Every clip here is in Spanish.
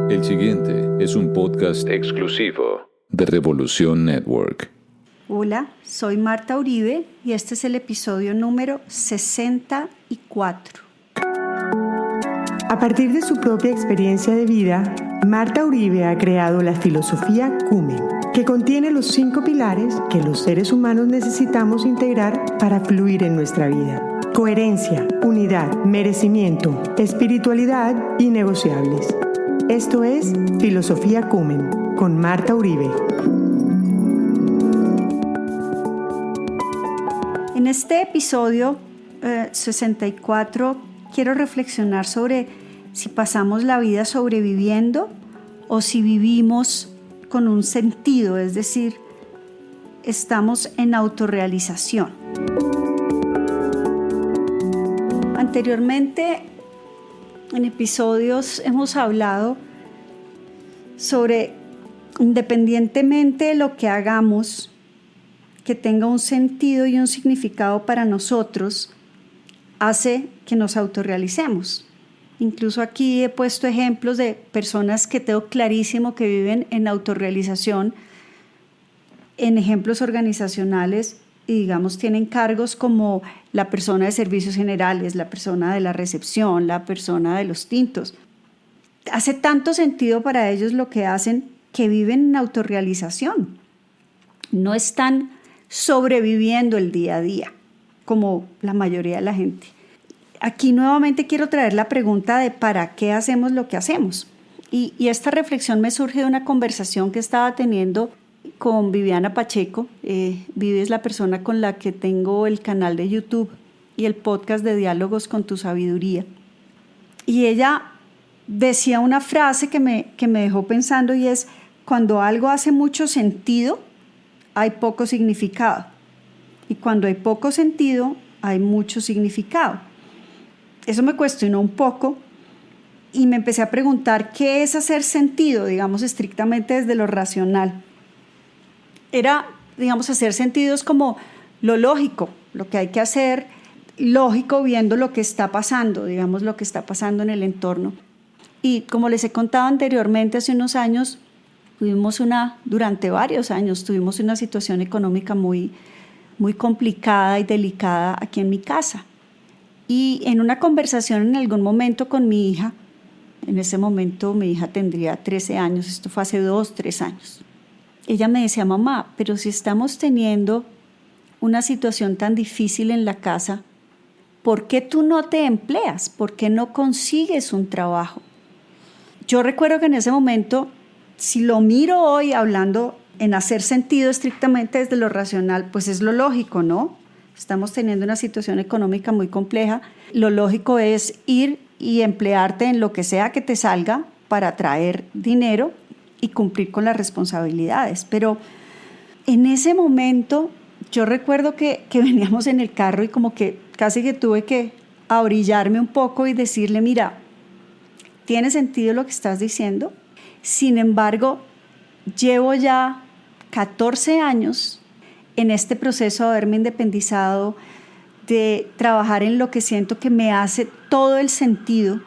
El siguiente es un podcast exclusivo de Revolución Network. Hola, soy Marta Uribe y este es el episodio número 64. A partir de su propia experiencia de vida, Marta Uribe ha creado la filosofía Cumen, que contiene los 5 pilares que los seres humanos necesitamos integrar para fluir en nuestra vida: coherencia, unidad, merecimiento, espiritualidad y negociables. Esto es Filosofía Cumen con Marta Uribe. En este episodio 64 quiero reflexionar sobre si pasamos la vida sobreviviendo o si vivimos con un sentido, es decir, estamos en autorrealización. Anteriormente, en episodios hemos hablado sobre, independientemente de lo que hagamos, que tenga un sentido y un significado para nosotros, hace que nos autorrealicemos. Incluso aquí he puesto ejemplos de personas que tengo clarísimo que viven en autorrealización, en ejemplos organizacionales, y digamos tienen cargos como la persona de servicios generales, la persona de la recepción, la persona de los tintos. Hace tanto sentido para ellos lo que hacen que viven en autorrealización. No están sobreviviendo el día a día, como la mayoría de la gente. Aquí nuevamente quiero traer la pregunta de ¿para qué hacemos lo que hacemos? Y esta reflexión me surge de una conversación que estaba teniendo con Viviana Pacheco. Vivi es la persona con la que tengo el canal de YouTube y el podcast de Diálogos con tu Sabiduría. Y ella decía una frase que me dejó pensando, y es: cuando algo hace mucho sentido, hay poco significado. Y cuando hay poco sentido, hay mucho significado. Eso me cuestionó un poco y me empecé a preguntar qué es hacer sentido, digamos, estrictamente desde lo racional. Hacer sentido es como lo lógico, lo que hay que hacer lógico viendo lo que está pasando, digamos, lo que está pasando en el entorno. Y como les he contado anteriormente, hace unos años, durante varios años, tuvimos una situación económica muy, muy complicada y delicada aquí en mi casa. Y en una conversación en algún momento con mi hija, en ese momento mi hija tendría 13 años, esto fue hace 2-3 años, ella me decía: mamá, pero si estamos teniendo una situación tan difícil en la casa, ¿por qué tú no te empleas? ¿Por qué no consigues un trabajo? Yo recuerdo que en ese momento, si lo miro hoy hablando en hacer sentido estrictamente desde lo racional, pues es lo lógico, ¿no? Estamos teniendo una situación económica muy compleja. Lo lógico es ir y emplearte en lo que sea que te salga para traer dinero y cumplir con las responsabilidades. Pero en ese momento yo recuerdo que veníamos en el carro y como que casi que tuve que ahorillarme un poco y decirle: mira, ¿tiene sentido lo que estás diciendo? Sin embargo, llevo ya 14 años en este proceso de haberme independizado, de trabajar en lo que siento que me hace todo el sentido,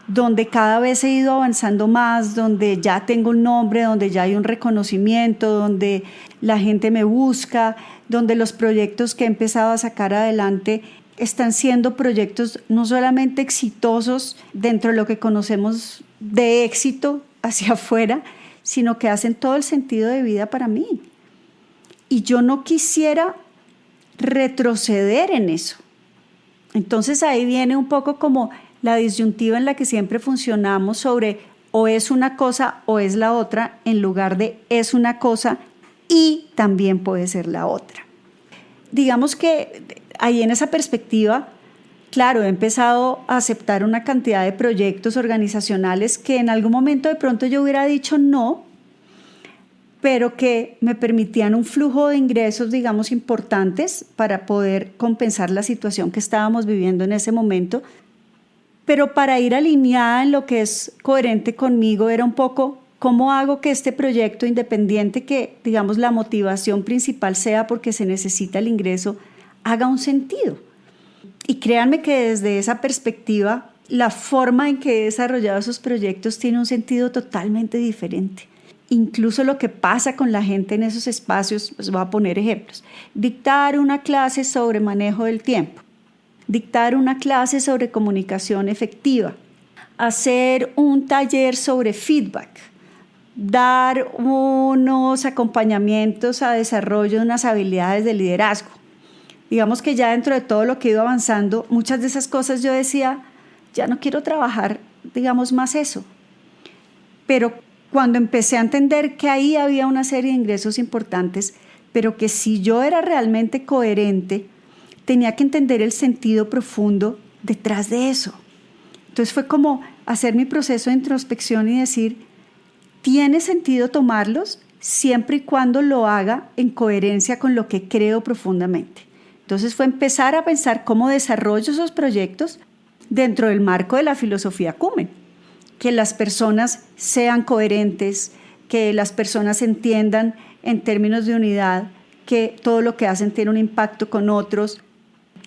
donde cada vez he ido avanzando más, donde ya tengo un nombre, donde ya hay un reconocimiento, donde la gente me busca, donde los proyectos que he empezado a sacar adelante están siendo proyectos no solamente exitosos dentro de lo que conocemos de éxito hacia afuera, sino que hacen todo el sentido de vida para mí. Y yo no quisiera retroceder en eso. Entonces ahí viene un poco como la disyuntiva en la que siempre funcionamos sobre o es una cosa o es la otra, en lugar de es una cosa y también puede ser la otra. Digamos que ahí en esa perspectiva, claro, he empezado a aceptar una cantidad de proyectos organizacionales que en algún momento de pronto yo hubiera dicho no, pero que me permitían un flujo de ingresos, digamos, importantes para poder compensar la situación que estábamos viviendo en ese momento. Pero para ir alineada en lo que es coherente conmigo era un poco cómo hago que este proyecto independiente, que digamos la motivación principal sea porque se necesita el ingreso, haga un sentido. Y créanme que desde esa perspectiva la forma en que he desarrollado esos proyectos tiene un sentido totalmente diferente. Incluso lo que pasa con la gente en esos espacios, pues voy a poner ejemplos. Dictar una clase sobre manejo del tiempo, dictar una clase sobre comunicación efectiva, hacer un taller sobre feedback, dar unos acompañamientos a desarrollo de unas habilidades de liderazgo. Digamos que ya dentro de todo lo que he ido avanzando, muchas de esas cosas yo decía, ya no quiero trabajar, digamos, más eso. Pero cuando empecé a entender que ahí había una serie de ingresos importantes, pero que si yo era realmente coherente, tenía que entender el sentido profundo detrás de eso. Entonces fue como hacer mi proceso de introspección y decir, ¿tiene sentido tomarlos siempre y cuando lo haga en coherencia con lo que creo profundamente? Entonces fue empezar a pensar cómo desarrollo esos proyectos dentro del marco de la filosofía Cumen. Que las personas sean coherentes, que las personas entiendan en términos de unidad que todo lo que hacen tiene un impacto con otros,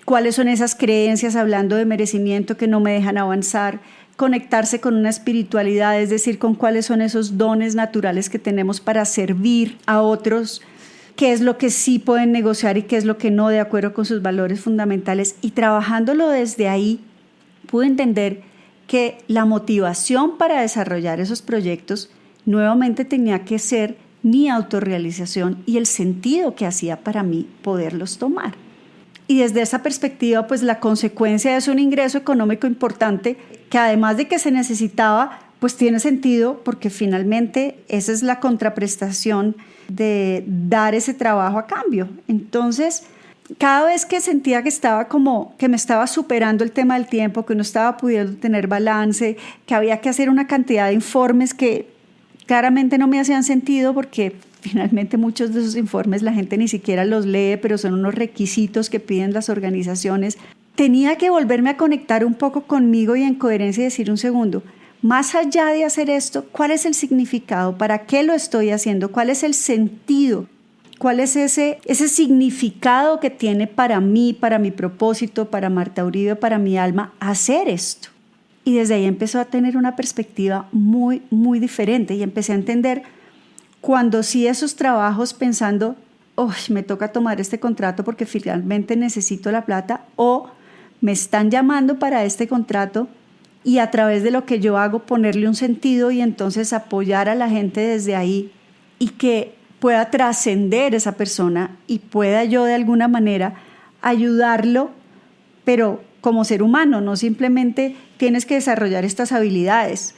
cuáles son esas creencias hablando de merecimiento que no me dejan avanzar, conectarse con una espiritualidad, es decir, con cuáles son esos dones naturales que tenemos para servir a otros, qué es lo que sí pueden negociar y qué es lo que no, de acuerdo con sus valores fundamentales. Y trabajándolo desde ahí, pude entender que la motivación para desarrollar esos proyectos nuevamente tenía que ser mi autorrealización y el sentido que hacía para mí poderlos tomar. Y desde esa perspectiva, pues la consecuencia es un ingreso económico importante que además de que se necesitaba, pues tiene sentido porque finalmente esa es la contraprestación de dar ese trabajo a cambio. Entonces, cada vez que sentía que estaba como que me estaba superando el tema del tiempo, que no estaba pudiendo tener balance, que había que hacer una cantidad de informes que claramente no me hacían sentido porque finalmente muchos de esos informes la gente ni siquiera los lee, pero son unos requisitos que piden las organizaciones. Tenía que volverme a conectar un poco conmigo y en coherencia y decir un segundo, más allá de hacer esto, ¿cuál es el significado? ¿Para qué lo estoy haciendo? ¿Cuál es el sentido? ¿Cuál es ese significado que tiene para mí, para mi propósito, para Marta Uribe, para mi alma, hacer esto? Y desde ahí empezó a tener una perspectiva muy, muy diferente y empecé a entender cuando sí esos trabajos pensando, me toca tomar este contrato porque finalmente necesito la plata, o me están llamando para este contrato y a través de lo que yo hago ponerle un sentido y entonces apoyar a la gente desde ahí y que pueda trascender esa persona y pueda yo de alguna manera ayudarlo, pero como ser humano, no simplemente tienes que desarrollar estas habilidades.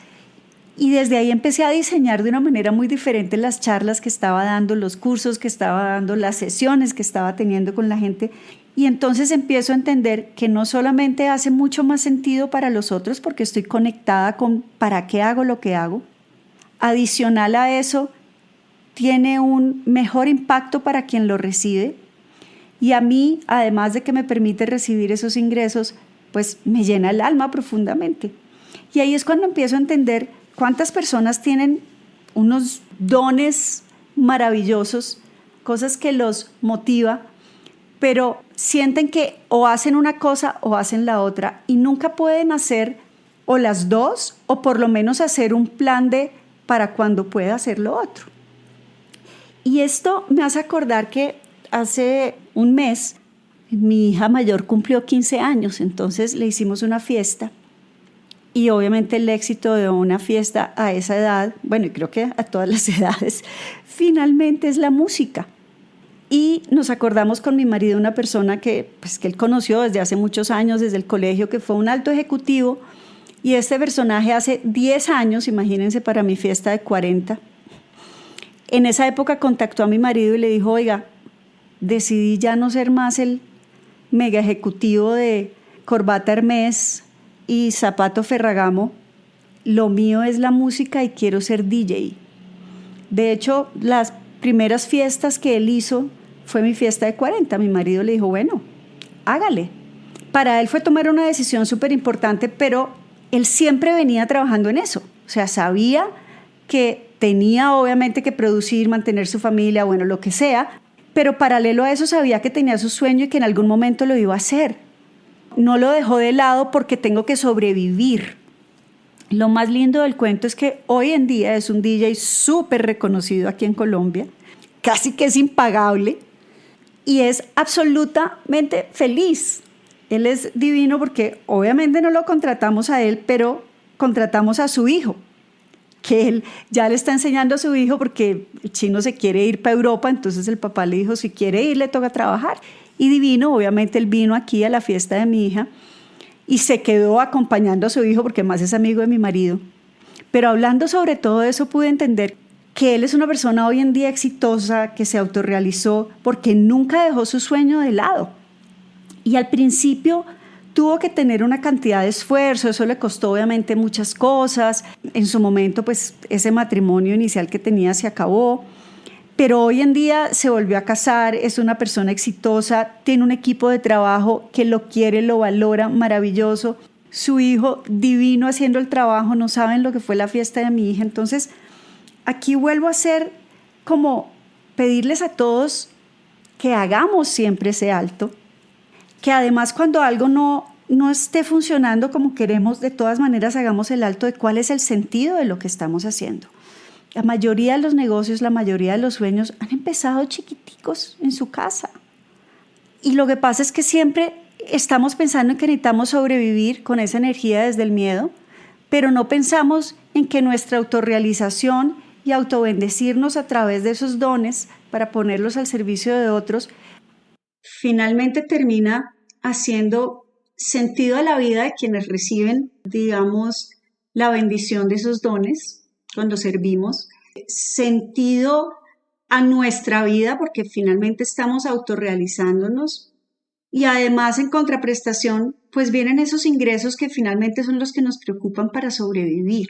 Y desde ahí empecé a diseñar de una manera muy diferente las charlas que estaba dando, los cursos que estaba dando, las sesiones que estaba teniendo con la gente. Y entonces empiezo a entender que no solamente hace mucho más sentido para los otros porque estoy conectada con para qué hago lo que hago. Adicional a eso, tiene un mejor impacto para quien lo recibe. Y a mí, además de que me permite recibir esos ingresos, pues me llena el alma profundamente. Y ahí es cuando empiezo a entender cuántas personas tienen unos dones maravillosos, cosas que los motiva, pero sienten que o hacen una cosa o hacen la otra y nunca pueden hacer o las dos o por lo menos hacer un plan de para cuando pueda hacer lo otro. Y esto me hace acordar que hace un mes mi hija mayor cumplió 15 años, entonces le hicimos una fiesta. Y obviamente el éxito de una fiesta a esa edad, bueno, y creo que a todas las edades, finalmente es la música. Y nos acordamos con mi marido una persona que él conoció desde hace muchos años, desde el colegio, que fue un alto ejecutivo. Y este personaje hace 10 años, imagínense, para mi fiesta de 40, en esa época contactó a mi marido y le dijo, oiga, decidí ya no ser más el mega ejecutivo de corbata Hermès y zapato Ferragamo, lo mío es la música y quiero ser DJ. De hecho, las primeras fiestas que él hizo fue mi fiesta de 40. Mi marido le dijo, bueno, hágale. Para él fue tomar una decisión súper importante, pero él siempre venía trabajando en eso. O sea, sabía que tenía obviamente que producir, mantener su familia, bueno, lo que sea, pero paralelo a eso sabía que tenía su sueño y que en algún momento lo iba a hacer. no lo dejó de lado porque tengo que sobrevivir. Lo más lindo del cuento es que hoy en día es un DJ súper reconocido aquí en Colombia, casi que es impagable y es absolutamente feliz. Él es divino porque obviamente no lo contratamos a él, pero contratamos a su hijo, que él ya le está enseñando a su hijo porque el chino se quiere ir para Europa, entonces el papá le dijo, si quiere ir le toca trabajar. Y divino, obviamente él vino aquí a la fiesta de mi hija y se quedó acompañando a su hijo porque más es amigo de mi marido. Pero hablando sobre todo eso pude entender que él es una persona hoy en día exitosa, que se autorrealizó porque nunca dejó su sueño de lado. Y al principio tuvo que tener una cantidad de esfuerzo, eso le costó obviamente muchas cosas. En su momento, pues ese matrimonio inicial que tenía se acabó, pero hoy en día se volvió a casar, es una persona exitosa, tiene un equipo de trabajo que lo quiere, lo valora, maravilloso. Su hijo divino haciendo el trabajo, no saben lo que fue la fiesta de mi hija. Entonces, aquí vuelvo a hacer como pedirles a todos que hagamos siempre ese alto, que además cuando algo no esté funcionando como queremos, de todas maneras hagamos el alto de cuál es el sentido de lo que estamos haciendo. La mayoría de los negocios, la mayoría de los sueños han empezado chiquiticos en su casa. Y lo que pasa es que siempre estamos pensando en que necesitamos sobrevivir con esa energía desde el miedo, pero no pensamos en que nuestra autorrealización y autobendecirnos a través de esos dones para ponerlos al servicio de otros, finalmente termina haciendo sentido a la vida de quienes reciben, digamos, la bendición de esos dones cuando servimos, sentido a nuestra vida porque finalmente estamos autorrealizándonos y además en contraprestación pues vienen esos ingresos que finalmente son los que nos preocupan para sobrevivir.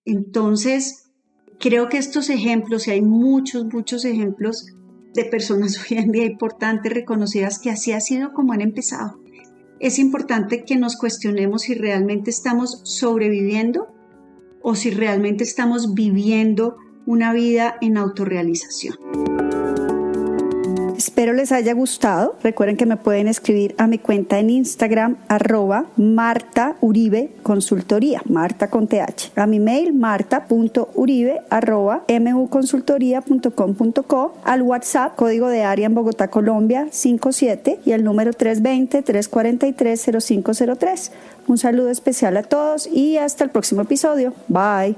Entonces creo que estos ejemplos, y hay muchos ejemplos de personas hoy en día importantes, reconocidas, que así ha sido como han empezado. Es importante que nos cuestionemos si realmente estamos sobreviviendo o si realmente estamos viviendo una vida en autorrealización. Espero les haya gustado. Recuerden que me pueden escribir a mi cuenta en Instagram @MartaUribeConsultoría, Marta con TH. A mi mail marta.uribe@muconsultoria.com.co, al WhatsApp, código de área en Bogotá, Colombia, 57 y el número 320-343-0503. Un saludo especial a todos y hasta el próximo episodio. Bye.